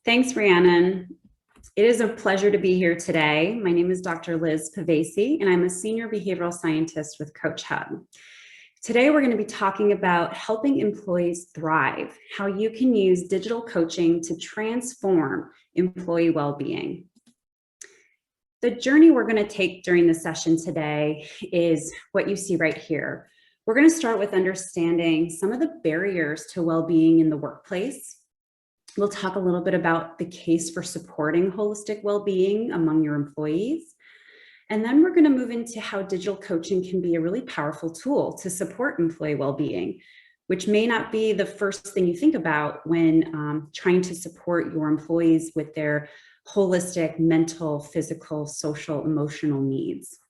Thanks, Rhiannon. It is a pleasure to be here today. My name is Dr. Liz Pavesi, and I'm a senior behavioral scientist with Coach Hub. Today, we're going to be talking about helping employees thrive, how you can use digital coaching to transform employee well-being. The journey we're going to take during the session today is what you see right here. We're going to start with understanding some of the barriers to well-being in the workplace. We'll talk a little bit about the case for supporting holistic well-being among your employees. And then we're going to move into how digital coaching can be a really powerful tool to support employee well-being, which may not be the first thing you think about when trying to support your employees with their holistic mental, physical, social, emotional needs.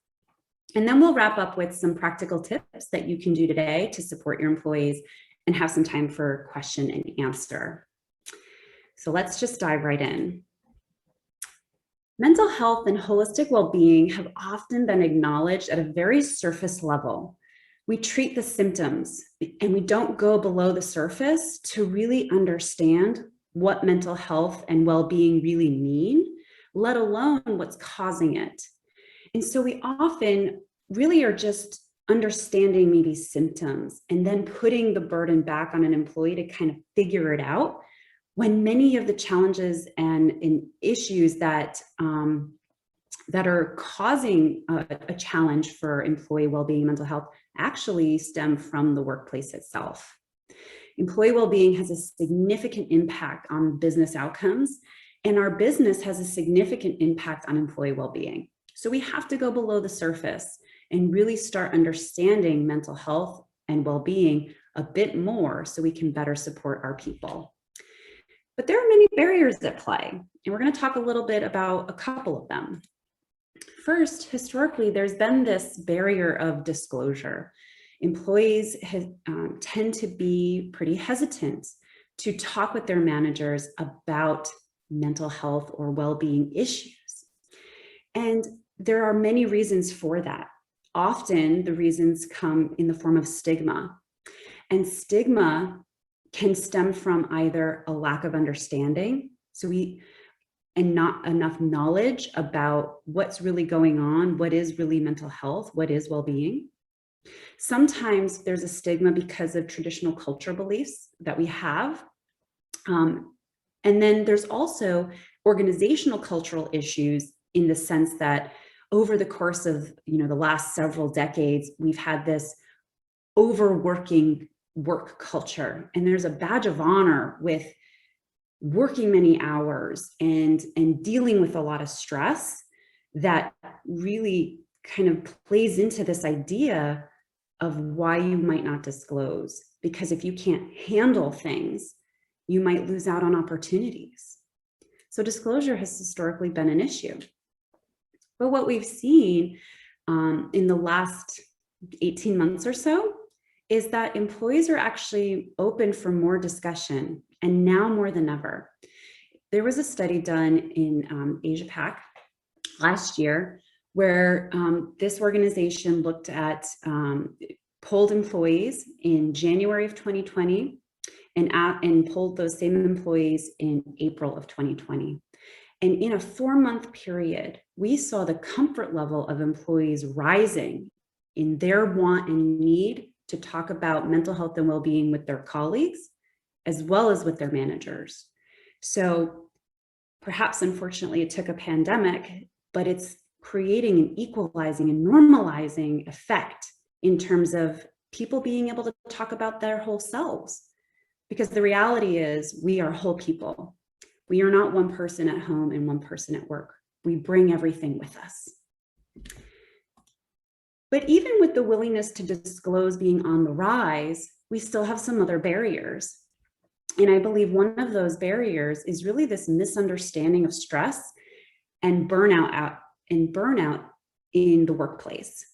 And then we'll wrap up with some practical tips that you can do today to support your employees and have some time for question and answer. So let's just dive right in. Mental health and holistic well-being have often been acknowledged at a very surface level. We treat the symptoms and we don't go below the surface to really understand what mental health and well-being really mean, let alone what's causing it. And so we often really are just understanding maybe symptoms and then putting the burden back on an employee to kind of figure it out, when many of the challenges and issues that are causing a challenge for employee well-being and mental health actually stem from the workplace itself. Employee well-being has a significant impact on business outcomes, and our business has a significant impact on employee well-being. So we have to go below the surface and really start understanding mental health and well-being a bit more so we can better support our people. But there are many barriers at play, and we're going to talk a little bit about a couple of them. First, historically, there's been this barrier of disclosure. Employees tend to be pretty hesitant to talk with their managers about mental health or well-being issues. And there are many reasons for that. Often, the reasons come in the form of stigma. And stigma can stem from either a lack of understanding, and not enough knowledge about what's really going on, what is really mental health, what is well-being. Sometimes there's a stigma because of traditional cultural beliefs that we have. And then there's also organizational cultural issues in the sense that over the course of the last several decades, we've had this overworking work culture, and there's a badge of honor with working many hours and dealing with a lot of stress that really kind of plays into this idea of why you might not disclose, because if you can't handle things, you might lose out on opportunities. So disclosure has historically been an issue. But what we've seen in the last 18 months or so is that employees are actually open for more discussion, and now more than ever. There was a study done in Asia Pac last year where this organization looked at, polled employees in January of 2020 and polled those same employees in April of 2020. And in a 4-month period, we saw the comfort level of employees rising in their want and need to talk about mental health and well-being with their colleagues, as well as with their managers. So perhaps, unfortunately, it took a pandemic, but it's creating an equalizing and normalizing effect in terms of people being able to talk about their whole selves. Because the reality is we are whole people. We are not one person at home and one person at work. We bring everything with us. But even with the willingness to disclose being on the rise, we still have some other barriers. And I believe one of those barriers is really this misunderstanding of stress and burnout in the workplace.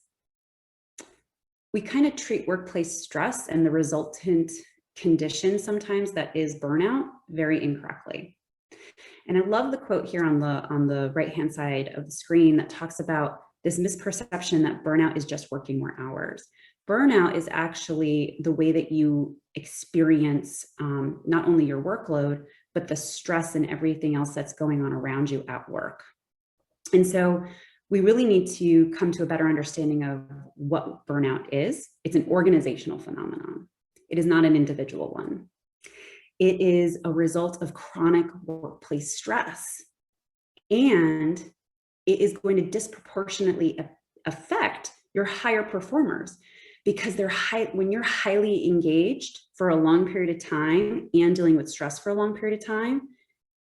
We kind of treat workplace stress and the resultant condition sometimes that is burnout very incorrectly. And I love the quote here on the right-hand side of the screen that talks about this misperception that burnout is just working more hours. burnout is actually the way that you experience not only your workload, but the stress and everything else that's going on around you at work. And so we really need to come to a better understanding of what burnout is. It's an organizational phenomenon. It is not an individual one. It is a result of chronic workplace stress. And it is going to disproportionately affect your higher performers, because when you're highly engaged for a long period of time and dealing with stress for a long period of time,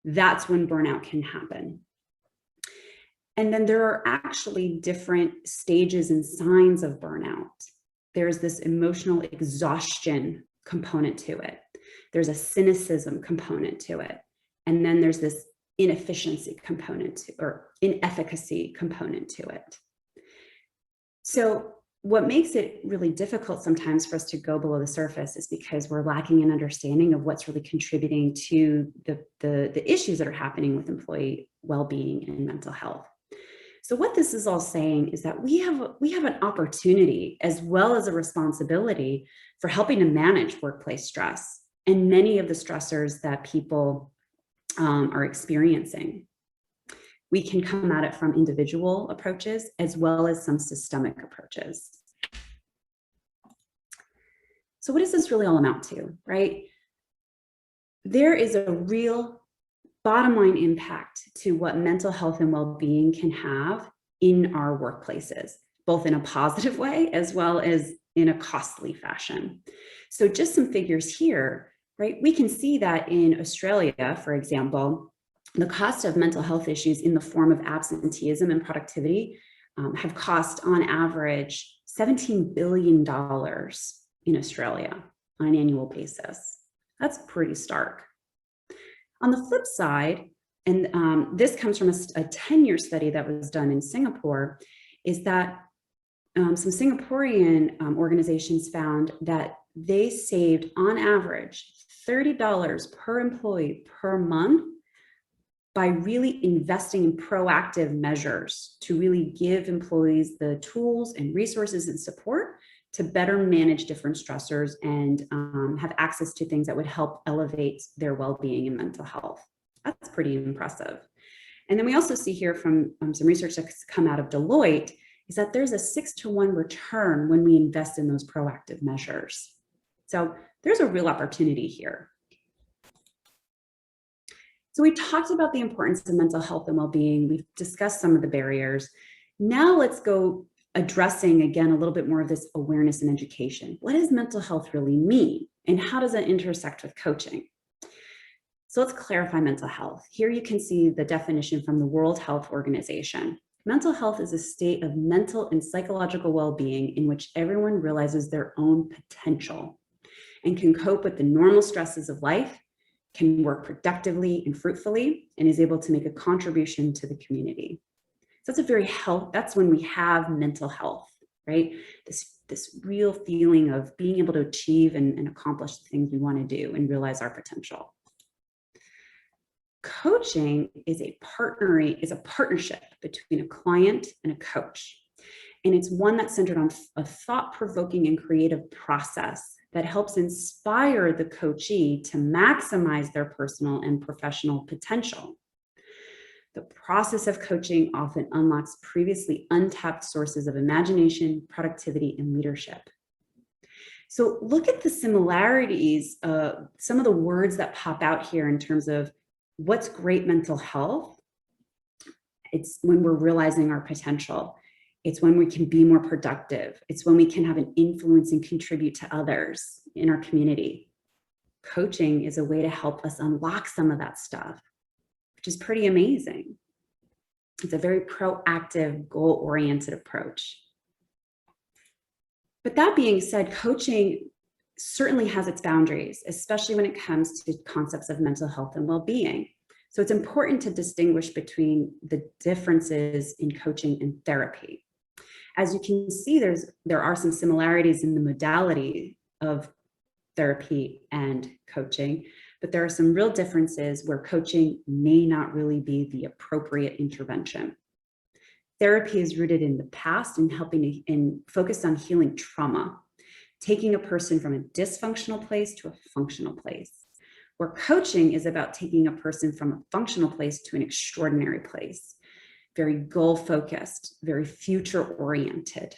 that's when burnout can happen. And then there are actually different stages and signs of burnout. There's this emotional exhaustion component to it. There's a cynicism component to it. And then there's this inefficiency component or inefficacy component to it. So what makes it really difficult sometimes for us to go below the surface is because we're lacking an understanding of what's really contributing to the issues that are happening with employee well-being and mental health. So what this is all saying is that we have an opportunity as well as a responsibility for helping to manage workplace stress and many of the stressors that people are experiencing. We can come at it from individual approaches as well as some systemic approaches. So what does this really all amount to, right? There is a real bottom line impact to what mental health and well-being can have in our workplaces, both in a positive way as well as in a costly fashion. So just some figures here, right? We can see that in Australia, for example, the cost of mental health issues in the form of absenteeism and productivity have cost on average $17 billion in Australia on an annual basis. That's pretty stark. On the flip side, and this comes from a 10-year study that was done in Singapore, is that some Singaporean organizations found that they saved on average $30 per employee per month by really investing in proactive measures to really give employees the tools and resources and support to better manage different stressors and have access to things that would help elevate their well-being and mental health. That's pretty impressive. And then we also see here from some research that's come out of Deloitte is that there's a 6-to-1 return when we invest in those proactive measures. So there's a real opportunity here. So we talked about the importance of mental health and well-being. We've discussed some of the barriers. Now let's go addressing again a little bit more of this awareness and education. What does mental health really mean? And how does it intersect with coaching? So let's clarify mental health. Here you can see the definition from the World Health Organization. Mental health is a state of mental and psychological well-being in which everyone realizes their own potential and can cope with the normal stresses of life, can work productively and fruitfully, and is able to make a contribution to the community. So that's when we have mental health, right? This real feeling of being able to achieve and accomplish the things we want to do and realize our potential. Coaching is a partnership between a client and a coach. And it's one that's centered on a thought-provoking and creative process that helps inspire the coachee to maximize their personal and professional potential. The process of coaching often unlocks previously untapped sources of imagination, productivity, and leadership. So look at the similarities, some of the words that pop out here in terms of what's great mental health. It's when we're realizing our potential. It's when we can be more productive. It's when we can have an influence and contribute to others in our community. Coaching is a way to help us unlock some of that stuff, which is pretty amazing. It's a very proactive, goal-oriented approach. But that being said, coaching certainly has its boundaries, especially when it comes to concepts of mental health and well-being. So it's important to distinguish between the differences in coaching and therapy. As you can see, there are some similarities in the modality of therapy and coaching, but there are some real differences where coaching may not really be the appropriate intervention. Therapy is rooted in the past and focused on healing trauma. taking a person from a dysfunctional place to a functional place. Where coaching is about taking a person from a functional place to an extraordinary place, very goal-focused, very future-oriented.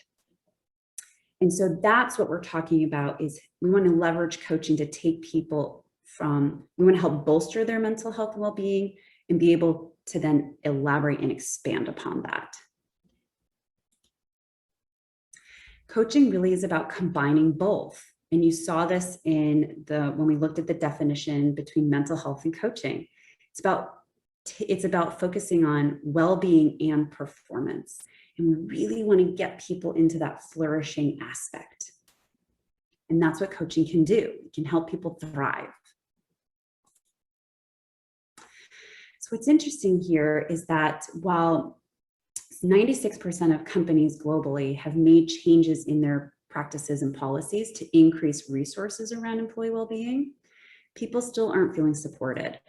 And so that's what we're talking about, is we want to leverage coaching to take people from, we want to help bolster their mental health and well-being and be able to then elaborate and expand upon that. Coaching really is about combining both. And you saw this in when we looked at the definition between mental health and coaching. It's about focusing on well-being and performance. And we really want to get people into that flourishing aspect. And that's what coaching can do. It can help people thrive. So what's interesting here is that while 96% of companies globally have made changes in their practices and policies to increase resources around employee well-being, people still aren't feeling supported.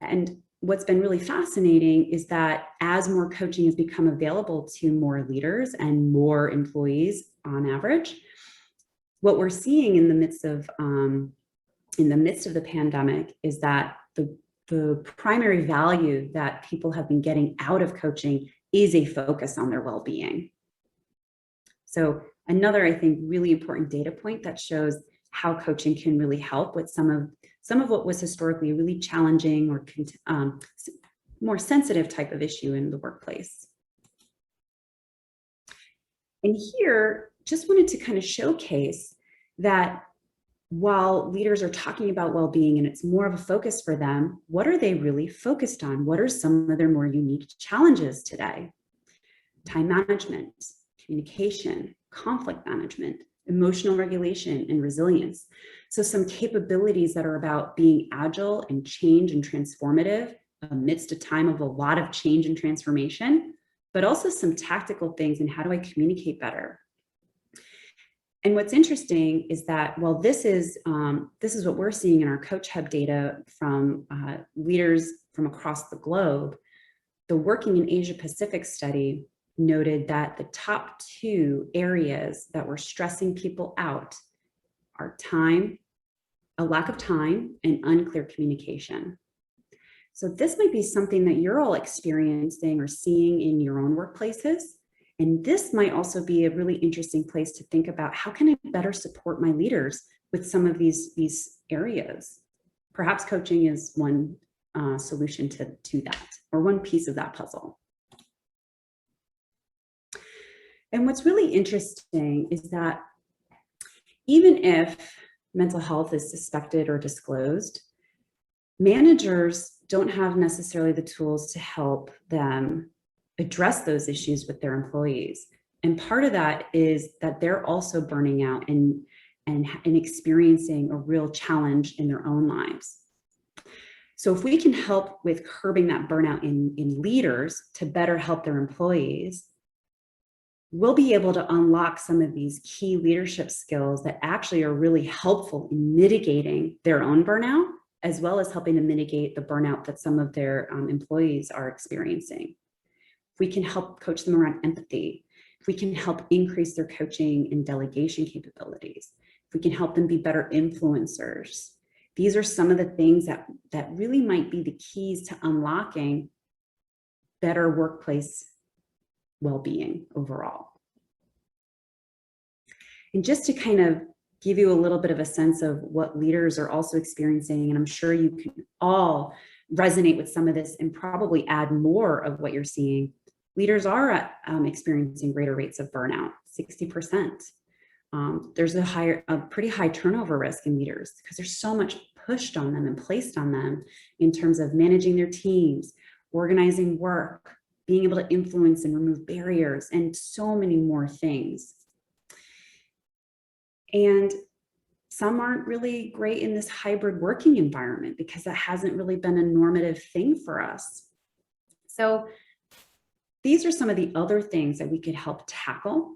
And what's been really fascinating is that as more coaching has become available to more leaders and more employees on average, what we're seeing in the midst of the pandemic is that the primary value that people have been getting out of coaching is a focus on their well-being. So another, I think, really important data point that shows how coaching can really help with some of what was historically a really challenging or more sensitive type of issue in the workplace. And here, just wanted to kind of showcase that while leaders are talking about well-being and it's more of a focus for them, what are they really focused on? What are some of their more unique challenges today? Time management, communication, conflict management, emotional regulation, and resilience. So some capabilities that are about being agile and change and transformative amidst a time of a lot of change and transformation, but also some tactical things in how do I communicate better? And what's interesting is that while this is what we're seeing in our Coach Hub data from leaders from across the globe, the Working in Asia Pacific study noted that the top 2 areas that were stressing people out are time, a lack of time, and unclear communication. So this might be something that you're all experiencing or seeing in your own workplaces. And this might also be a really interesting place to think about, how can I better support my leaders with some of these areas? Perhaps coaching is one solution to that, or one piece of that puzzle. And what's really interesting is that even if mental health is suspected or disclosed, managers don't have necessarily the tools to help them address those issues with their employees. And part of that is that they're also burning out and experiencing a real challenge in their own lives. So if we can help with curbing that burnout in leaders to better help their employees, we'll be able to unlock some of these key leadership skills that actually are really helpful in mitigating their own burnout, as well as helping to mitigate the burnout that some of their employees are experiencing. If we can help coach them around empathy, if we can help increase their coaching and delegation capabilities, if we can help them be better influencers, these are some of the things that really might be the keys to unlocking better workplace well-being overall. And just to kind of give you a little bit of a sense of what leaders are also experiencing, and I'm sure you can all resonate with some of this and probably add more of what you're seeing, leaders are experiencing greater rates of burnout, 60%. There's a pretty high turnover risk in leaders because there's so much pushed on them and placed on them in terms of managing their teams, organizing work, being able to influence and remove barriers, and so many more things. And some aren't really great in this hybrid working environment because that hasn't really been a normative thing for us. So these are some of the other things that we could help tackle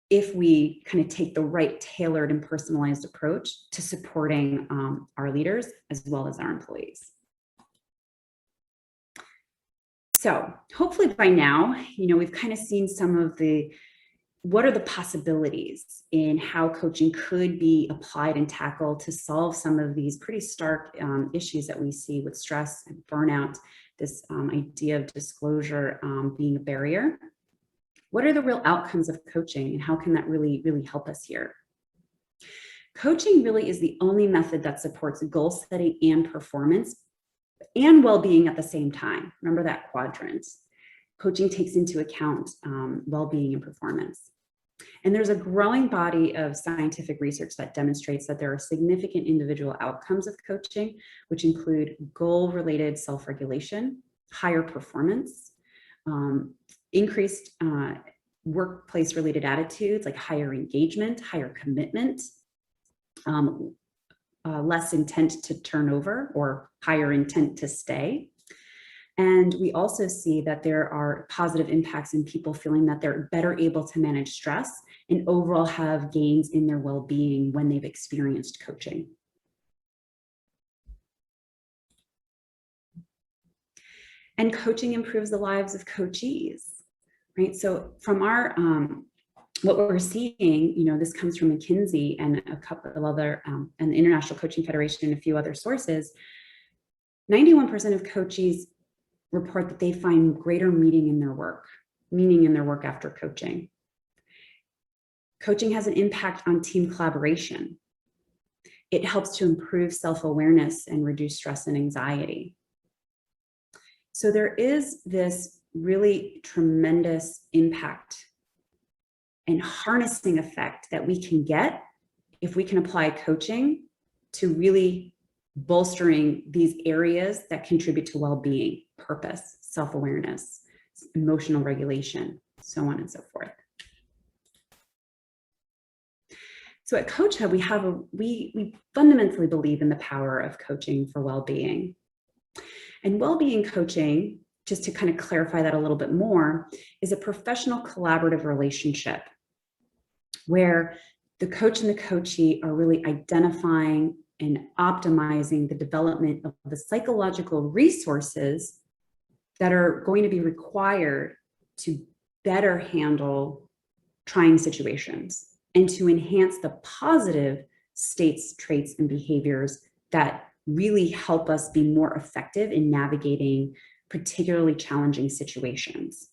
if we kind of take the right tailored and personalized approach to supporting our leaders as well as our employees. So hopefully by now, we've kind of seen some of the what are the possibilities in how coaching could be applied and tackled to solve some of these pretty stark issues that we see with stress and burnout, this idea of disclosure being a barrier? What are the real outcomes of coaching, and how can that really help us here? Coaching really is the only method that supports goal setting and performance and well-being at the same time. Remember that quadrant. Coaching takes into account well-being and performance. And there's a growing body of scientific research that demonstrates that there are significant individual outcomes of coaching, which include goal-related self-regulation, higher performance, increased workplace-related attitudes like higher engagement, higher commitment, less intent to turn over or higher intent to stay. And we also see that there are positive impacts in people feeling that they're better able to manage stress and overall have gains in their well-being when they've experienced coaching. And coaching improves the lives of coachees, right? So from our, what we're seeing, this comes from McKinsey and a couple of other, and the International Coaching Federation and a few other sources. 91% of coachees report that they find greater meaning in their work after coaching. Coaching has an impact on team collaboration. It helps to improve self-awareness and reduce stress and anxiety. So there is this really tremendous impact and harnessing effect that we can get if we can apply coaching to really bolstering these areas that contribute to well-being, purpose, self-awareness, emotional regulation, so on and so forth. So at Coach Hub, we fundamentally believe in the power of coaching for well-being. And well-being coaching, just to kind of clarify that a little bit more, is a professional collaborative relationship where the coach and the coachee are really identifying and optimizing the development of the psychological resources that are going to be required to better handle trying situations and to enhance the positive states, traits, and behaviors that really help us be more effective in navigating particularly challenging situations.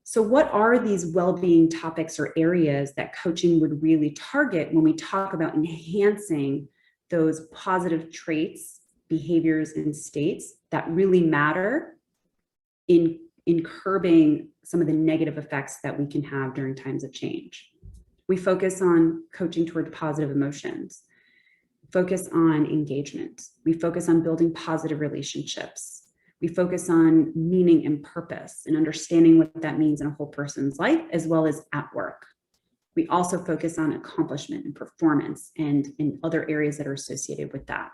So what are these well-being topics or areas that coaching would really target when we talk about enhancing those positive traits, behaviors, and states that really matter in curbing some of the negative effects that we can have during times of change? We focus on coaching toward positive emotions, focus on engagement. We focus on building positive relationships. We focus on meaning and purpose and understanding what that means in a whole person's life, as well as at work. We also focus on accomplishment and performance and in other areas that are associated with that.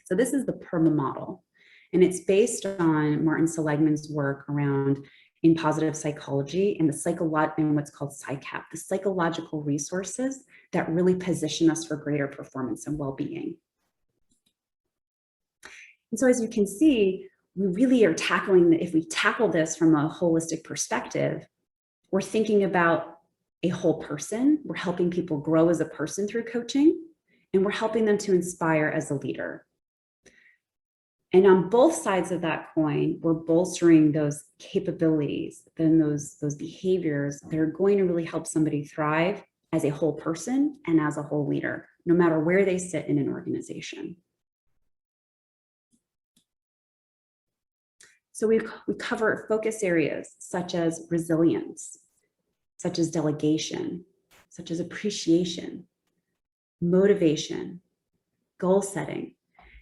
So this is the PERMA model, and it's based on Martin Seligman's work around in positive psychology and and what's called PSYCAP, the psychological resources that really position us for greater performance and well-being. And so as you can see, we really are tackling, if we tackle this from a holistic perspective, we're thinking about a whole person. We're helping people grow as a person through coaching, and we're helping them to inspire as a leader. And on both sides of that coin, we're bolstering those capabilities, then those behaviors that are going to really help somebody thrive as a whole person and as a whole leader, no matter where they sit in an organization. So we cover focus areas such as resilience, such as delegation, such as appreciation, motivation, goal setting.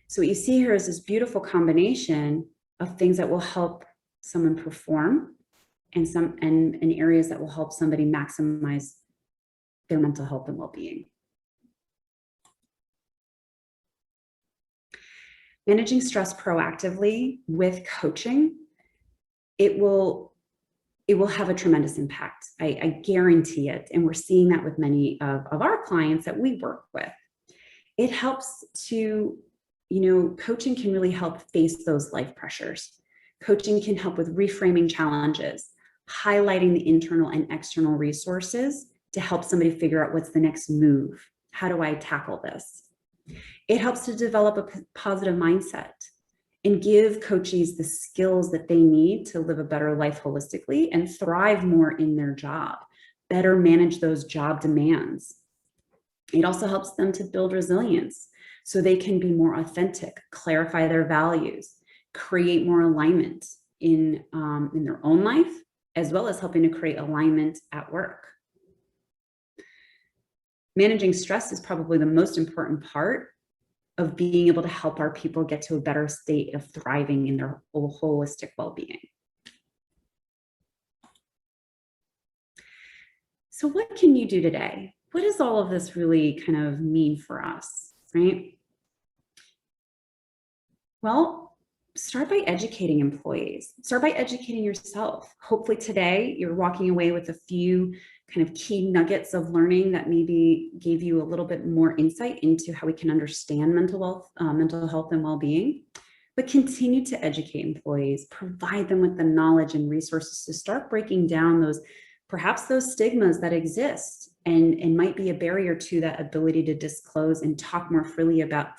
So what you see here is this beautiful combination of things that will help someone perform and areas that will help somebody maximize their mental health and well-being. Managing stress proactively with coaching, it will have a tremendous impact. I guarantee it. And we're seeing that with many of our clients that we work with. It helps to, coaching can really help face those life pressures. Coaching can help with reframing challenges, highlighting the internal and external resources to help somebody figure out what's the next move. How do I tackle this? It helps to develop a positive mindset and give coaches the skills that they need to live a better life holistically and thrive more in their job, better manage those job demands. It also helps them to build resilience so they can be more authentic, clarify their values, create more alignment in their own life, as well as helping to create alignment at work. Managing stress is probably the most important part of being able to help our people get to a better state of thriving in their whole holistic well-being. So what can you do today? What does all of this really kind of mean for us, right? Well, start by educating employees. Start by educating yourself. Hopefully today you're walking away with a few kind of key nuggets of learning that maybe gave you a little bit more insight into how we can understand mental health and well-being. But continue to educate employees, provide them with the knowledge and resources to start breaking down those, perhaps those stigmas that exist and might be a barrier to that ability to disclose and talk more freely about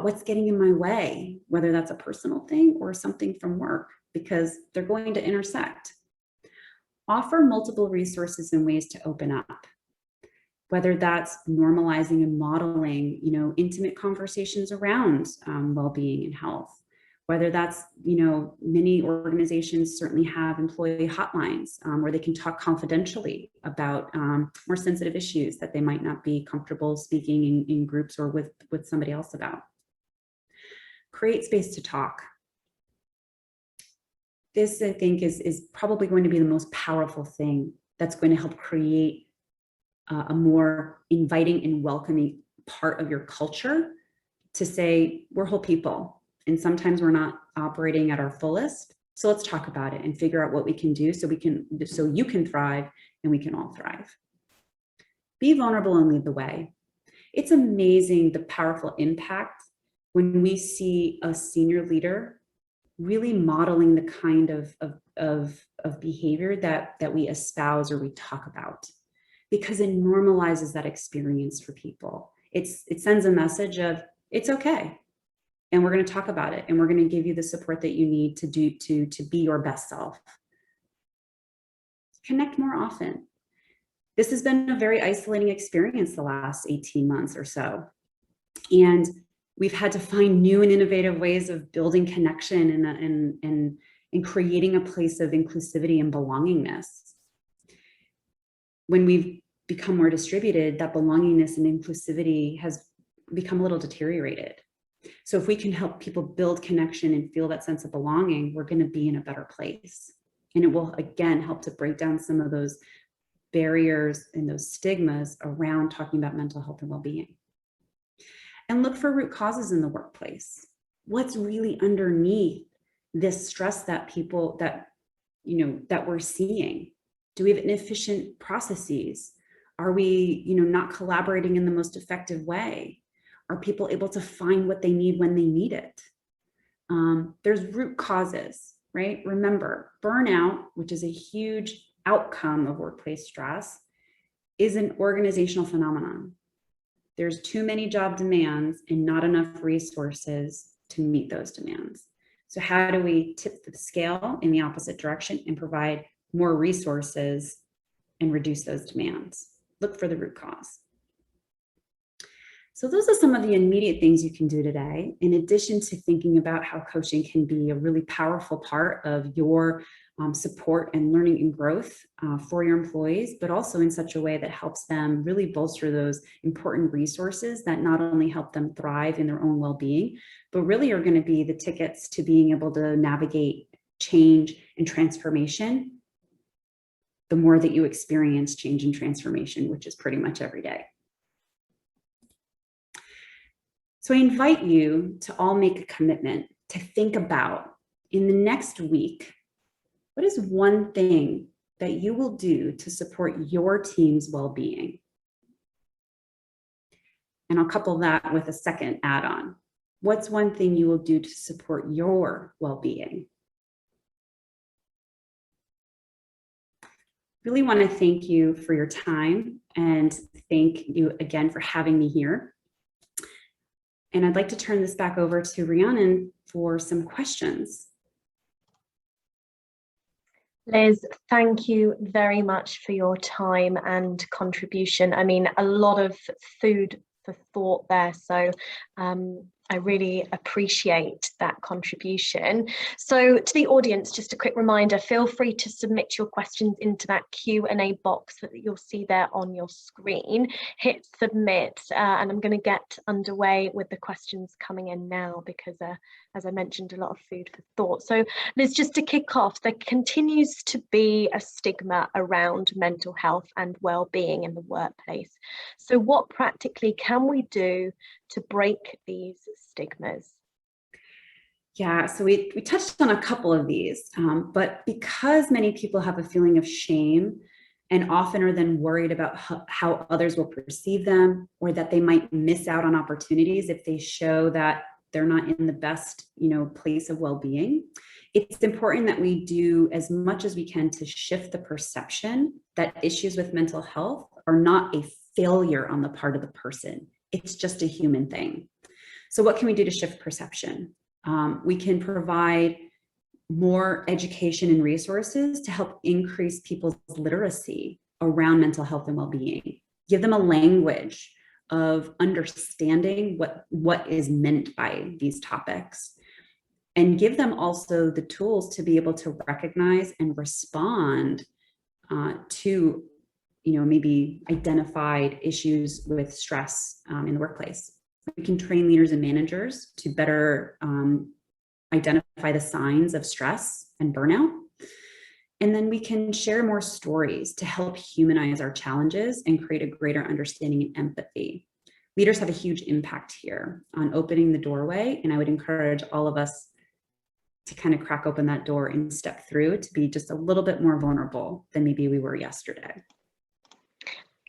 what's getting in my way, whether that's a personal thing or something from work, because they're going to intersect. Offer multiple resources and ways to open up, whether that's normalizing and modeling, intimate conversations around well-being and health, whether that's, many organizations certainly have employee hotlines where they can talk confidentially about more sensitive issues that they might not be comfortable speaking in groups or with somebody else about. Create space to talk. This, I think, is probably going to be the most powerful thing that's going to help create a more inviting and welcoming part of your culture to say, we're whole people. And sometimes we're not operating at our fullest. So let's talk about it and figure out what we can do so you can thrive and we can all thrive. Be vulnerable and lead the way. It's amazing the powerful impact when we see a senior leader really modeling the kind of behavior that we espouse or we talk about, because it normalizes that experience for people. It sends a message of, it's okay. And we're going to talk about it. And we're going to give you the support that you need to be your best self. Connect more often. This has been a very isolating experience the last 18 months or so. And we've had to find new and innovative ways of building connection and creating a place of inclusivity and belongingness. When we've become more distributed, that belongingness and inclusivity has become a little deteriorated. So if we can help people build connection and feel that sense of belonging, we're going to be in a better place. And it will, again, help to break down some of those barriers and those stigmas around talking about mental health and well-being. And look for root causes in the workplace. What's really underneath this stress that we're seeing? Do we have inefficient processes? Are we, not collaborating in the most effective way? Are people able to find what they need when they need it? There's root causes, right? Remember, burnout, which is a huge outcome of workplace stress, is an organizational phenomenon. There's too many job demands and not enough resources to meet those demands. So how do we tip the scale in the opposite direction and provide more resources and reduce those demands? Look for the root cause. So those are some of the immediate things you can do today, in addition to thinking about how coaching can be a really powerful part of your support and learning and growth for your employees, but also in such a way that helps them really bolster those important resources that not only help them thrive in their own well-being, but really are going to be the tickets to being able to navigate change and transformation the more that you experience change and transformation, which is pretty much every day. So I invite you to all make a commitment to think about, in the next week, what is one thing that you will do to support your team's well-being? And I'll couple that with a second add-on. What's one thing you will do to support your well-being? really want to thank you for your time and thank you again for having me here. And I'd like to turn this back over to Rhiannon for some questions. Liz, thank you very much for your time and contribution. I mean, a lot of food for thought there. So I really appreciate that contribution. So to the audience, just a quick reminder, feel free to submit your questions into that Q&A box that you'll see there on your screen. Hit submit, and I'm going to get underway with the questions coming in now because, as I mentioned, a lot of food for thought. So Liz, just to kick off, there continues to be a stigma around mental health and well-being in the workplace. So what practically can we do to break these stigmas? Yeah, so we touched on a couple of these, but because many people have a feeling of shame and often are then worried about how others will perceive them, or that they might miss out on opportunities if they show that they're not in the best, place of well-being, it's important that we do as much as we can to shift the perception that issues with mental health are not a failure on the part of the person. It's just a human thing. So what can we do to shift perception? We can provide more education and resources to help increase people's literacy around mental health and well-being. Give them a language of understanding what is meant by these topics, and give them also the tools to be able to recognize and respond to maybe identified issues with stress in the workplace. We can train leaders and managers to better identify the signs of stress and burnout. And then we can share more stories to help humanize our challenges and create a greater understanding and empathy. Leaders have a huge impact here on opening the doorway, and I would encourage all of us to kind of crack open that door and step through to be just a little bit more vulnerable than maybe we were yesterday.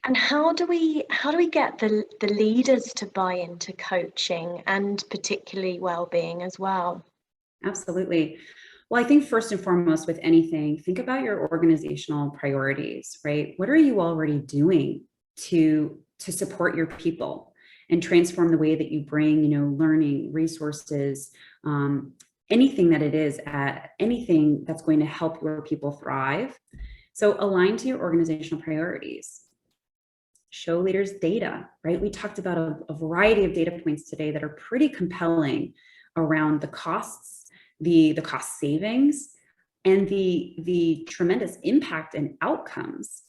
And how do we get the leaders to buy into coaching and particularly well-being as well? Absolutely. Well, I think first and foremost with anything, think about your organizational priorities, right? What are you already doing to support your people and transform the way that you bring, learning, resources, anything that it is, anything that's going to help your people thrive. So align to your organizational priorities. Show leaders data, right? We talked about a variety of data points today that are pretty compelling around the costs, the cost savings, and the tremendous impact and outcomes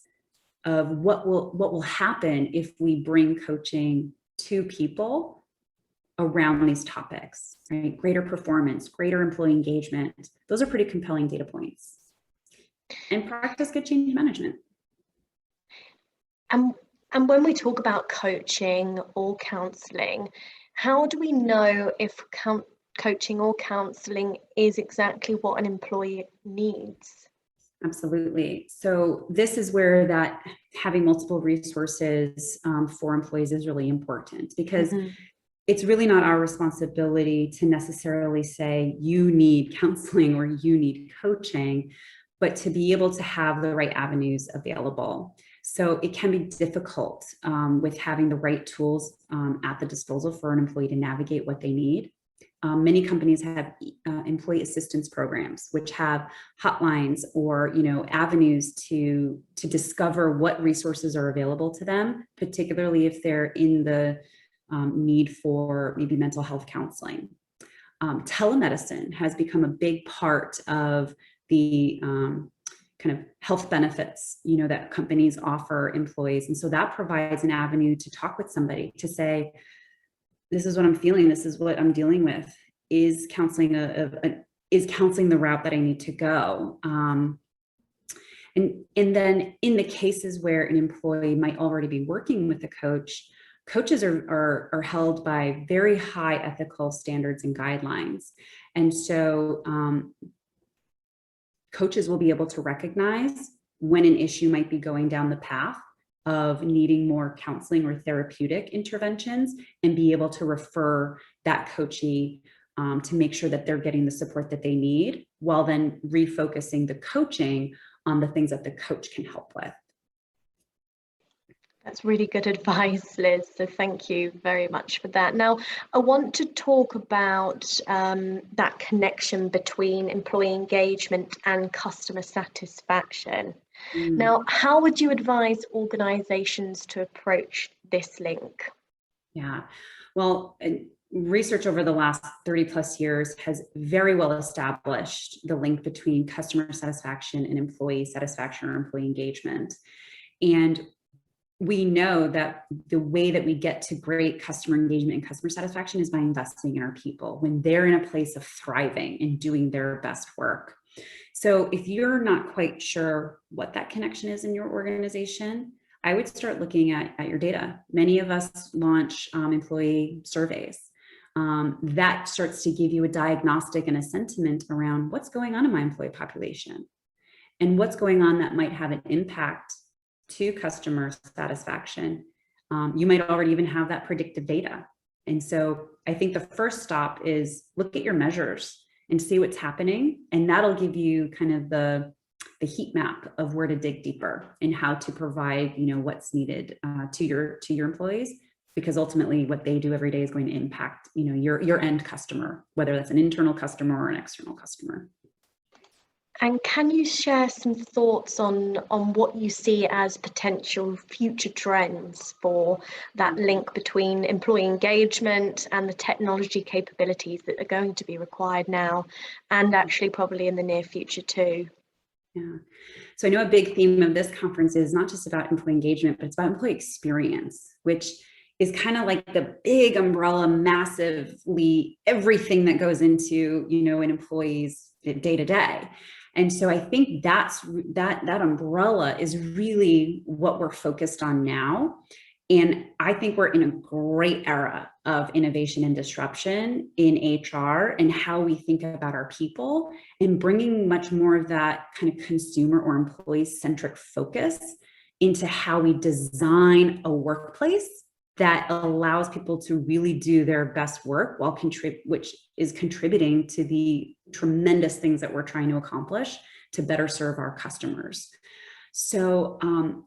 of what will happen if we bring coaching to people around these topics, right? Greater performance, greater employee engagement. Those are pretty compelling data points. And practice good change management. And when we talk about coaching or counselling, how do we know if coaching or counselling is exactly what an employee needs? Absolutely. So this is where that having multiple resources for employees is really important, because it's really not our responsibility to necessarily say you need counseling or you need coaching, but to be able to have the right avenues available. So it can be difficult with having the right tools at the disposal for an employee to navigate what they need. Many companies have employee assistance programs, which have hotlines or avenues to discover what resources are available to them, particularly if they're in the need for maybe mental health counseling. Telemedicine has become a big part of the kind of health benefits, that companies offer employees. And so that provides an avenue to talk with somebody to say, this is what I'm feeling, this is what I'm dealing with. Is counseling the route that I need to go? And then in the cases where an employee might already be working with a coach, coaches are held by very high ethical standards and guidelines. And so coaches will be able to recognize when an issue might be going down the path of needing more counseling or therapeutic interventions, and be able to refer that coachee to make sure that they're getting the support that they need, while then refocusing the coaching on the things that the coach can help with. That's really good advice, Liz. So thank you very much for that. Now, I want to talk about that connection between employee engagement and customer satisfaction. Now, how would you advise organizations to approach this link? Yeah, well, research over the last 30 plus years has very well established the link between customer satisfaction and employee satisfaction or employee engagement. And we know that the way that we get to great customer engagement and customer satisfaction is by investing in our people when they're in a place of thriving and doing their best work. So if you're not quite sure what that connection is in your organization, I would start looking at your data. Many of us launch employee surveys. That starts to give you a diagnostic and a sentiment around what's going on in my employee population and what's going on that might have an impact to customer satisfaction. You might already even have that predictive data. And so I think the first stop is look at your measures and see what's happening. And that'll give you kind of the heat map of where to dig deeper and how to provide, what's needed to your employees, because ultimately what they do every day is going to impact, your end customer, whether that's an internal customer or an external customer. And can you share some thoughts on what you see as potential future trends for that link between employee engagement and the technology capabilities that are going to be required now and actually probably in the near future too? Yeah. So I know a big theme of this conference is not just about employee engagement, but it's about employee experience, which is kind of like the big umbrella, massively everything that goes into, an employee's day to day. And so I think that umbrella is really what we're focused on now. And I think we're in a great era of innovation and disruption in HR and how we think about our people and bringing much more of that kind of consumer or employee-centric focus into how we design a workplace that allows people to really do their best work while which is contributing to the tremendous things that we're trying to accomplish to better serve our customers. So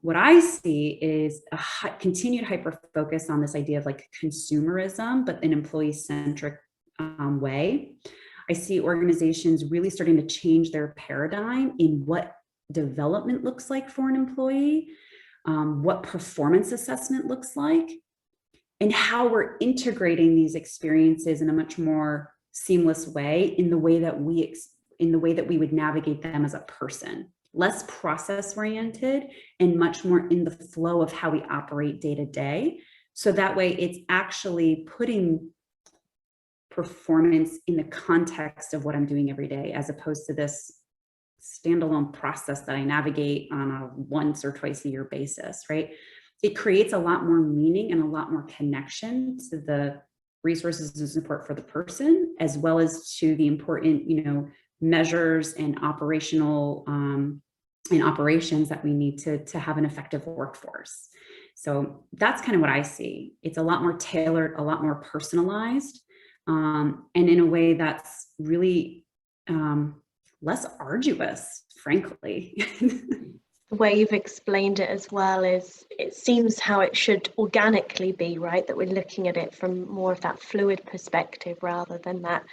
what I see is a continued hyper focus on this idea of like consumerism, but an employee-centric way. I see organizations really starting to change their paradigm in what development looks like for an employee, what performance assessment looks like, and how we're integrating these experiences in a much more seamless way in the way that we would navigate them as a person, less process oriented and much more in the flow of how we operate day to day. So that way it's actually putting performance in the context of what I'm doing every day, as opposed to this standalone process that I navigate on a once or twice a year basis, right? It creates a lot more meaning and a lot more connection to the resources and support for the person, as well as to the important, measures and operational operations that we need to have an effective workforce. So that's kind of what I see. It's a lot more tailored, a lot more personalized, and in a way that's really less arduous, frankly. The way you've explained it as well is it seems how it should organically be, right? That we're looking at it from more of that fluid perspective rather than that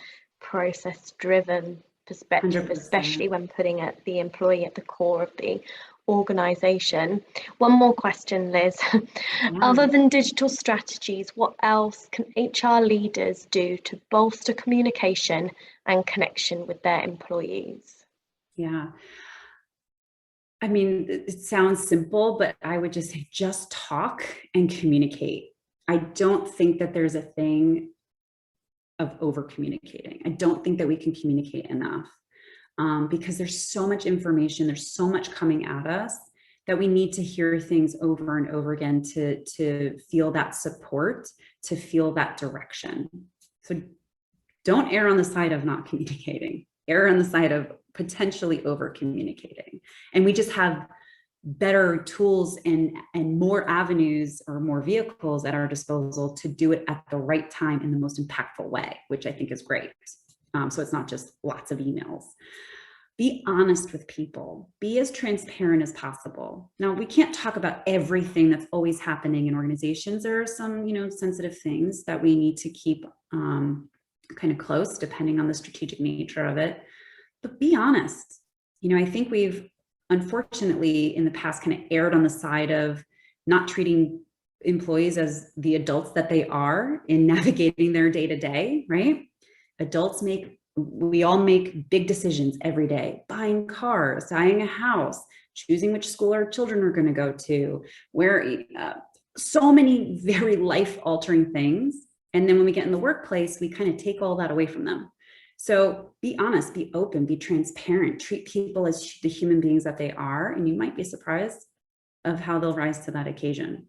process-driven perspective, 100%. especially when putting the employee at the core of the organization. One more question, Liz. Yeah. Other than digital strategies, what else can HR leaders do to bolster communication and connection with their employees? Yeah. I mean, it sounds simple, but I would just say, just talk and communicate. I don't think that there's a thing of over communicating. I don't think that we can communicate enough because there's so much information, there's so much coming at us that we need to hear things over and over again to feel that support, to feel that direction. So don't err on the side of not communicating, err on the side of potentially over communicating. And we just have better tools and more avenues or more vehicles at our disposal to do it at the right time in the most impactful way, which I think is great. So it's not just lots of emails. Be honest with people, be as transparent as possible. Now, we can't talk about everything that's always happening in organizations. There are some, sensitive things that we need to keep kind of close, depending on the strategic nature of it. But be honest. I think we've unfortunately in the past kind of erred on the side of not treating employees as the adults that they are in navigating their day-to-day, right? We all make big decisions every day: buying cars, buying a house, choosing which school our children are going to go to, so many very life-altering things. And then when we get in the workplace, we kind of take all that away from them. So be honest, be open, be transparent, treat people as the human beings that they are, and you might be surprised of how they'll rise to that occasion.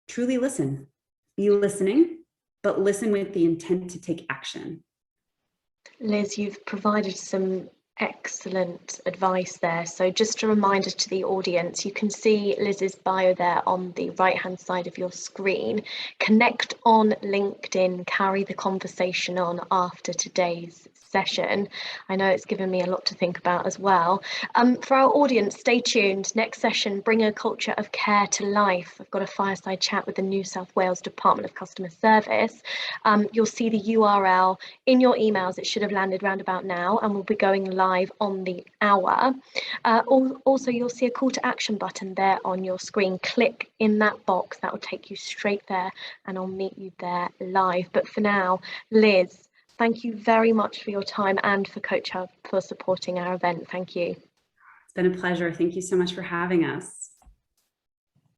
Truly listen. Be listening, but listen with the intent to take action. Liz, you've provided some excellent advice there. So just a reminder to the audience, you can see Liz's bio there on the right-hand side of your screen. Connect on LinkedIn, carry the conversation on after today's session. I know it's given me a lot to think about as well. For our audience, stay tuned. Next session, bring a culture of care to life. I've got a fireside chat with the New South Wales Department of Customer Service. You'll see the URL in your emails. It should have landed round about now, and we'll be going live on the hour. Also, you'll see a call to action button there on your screen. Click in that box, that will take you straight there, and I'll meet you there live. But for now, Liz, thank you very much for your time and for Coach Hub for supporting our event. Thank you. It's been a pleasure. Thank you so much for having us.